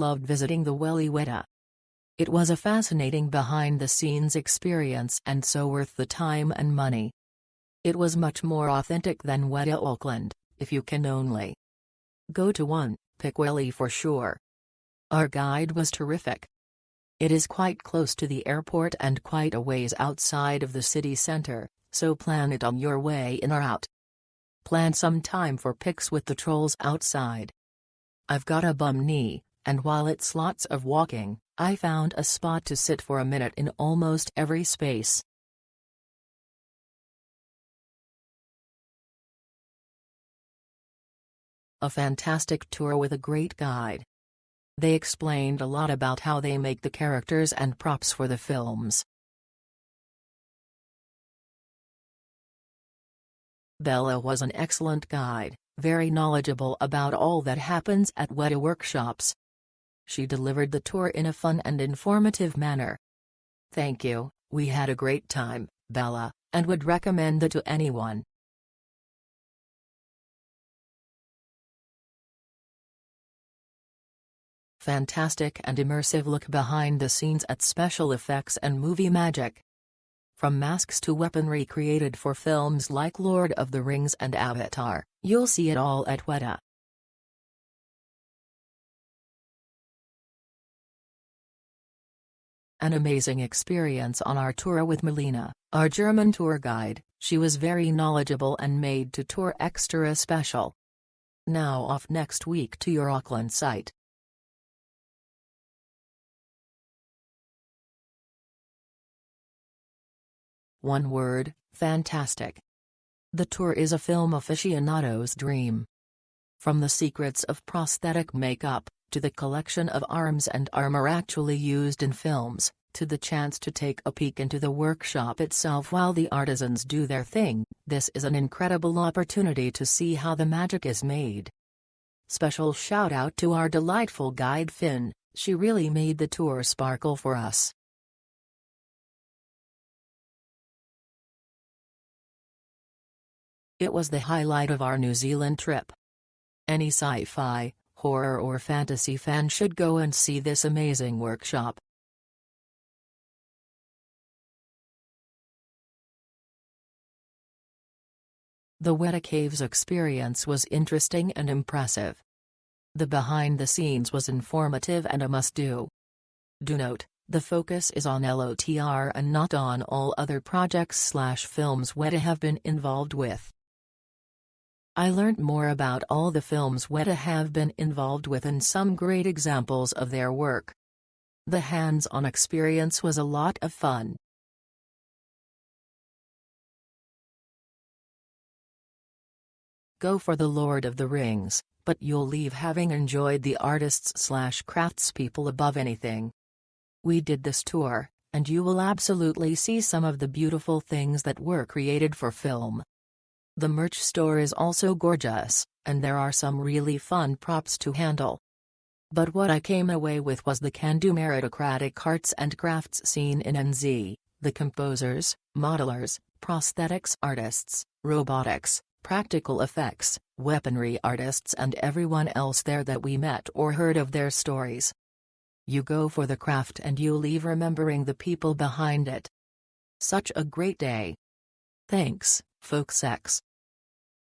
loved visiting the Wētā. It was a fascinating behind-the-scenes experience and so worth the time and money. It was much more authentic than Wētā Auckland, if you can only go to one, pick Wētā for sure. Our guide was terrific. It is quite close to the airport and quite a ways outside of the city center, so plan it on your way in or out. Plan some time for pics with the trolls outside. I've got a bum knee, and while it's lots of walking, I found a spot to sit for a minute in almost every space. A fantastic tour with a great guide. They explained a lot about how they make the characters and props for the films. Bella was an excellent guide, very knowledgeable about all that happens at Wētā workshops. She delivered the tour in a fun and informative manner. Thank you, we had a great time, Bella, and would recommend it to anyone. Fantastic and immersive look behind the scenes at special effects and movie magic. From masks to weaponry created for films like Lord of the Rings and Avatar, you'll see it all at Wētā. An amazing experience on our tour with Melina, our German tour guide. She was very knowledgeable and made the tour extra special. Now off next week to your Auckland site. One word, fantastic. The tour is a film aficionado's dream. From the secrets of prosthetic makeup, to the collection of arms and armor actually used in films, to the chance to take a peek into the workshop itself while the artisans do their thing, this is an incredible opportunity to see how the magic is made. Special shout out to our delightful guide Finn, she really made the tour sparkle for us. It was the highlight of our New Zealand trip. Any sci-fi, horror or fantasy fan should go and see this amazing workshop. The Wētā Caves experience was interesting and impressive. The behind-the-scenes was informative and a must-do. Do note, the focus is on LOTR and not on all other projects/films Wētā have been involved with. I learned more about all the films Wētā have been involved with and some great examples of their work. The hands-on experience was a lot of fun. Go for the Lord of the Rings, but you'll leave having enjoyed the artists/craftspeople above anything. We did this tour, and you will absolutely see some of the beautiful things that were created for film. The merch store is also gorgeous, and there are some really fun props to handle. But what I came away with was the can-do meritocratic arts and crafts scene in NZ, the composers, modelers, prosthetics artists, robotics, practical effects, weaponry artists and everyone else there that we met or heard of their stories. You go for the craft and you leave remembering the people behind it. Such a great day. Thanks, folks.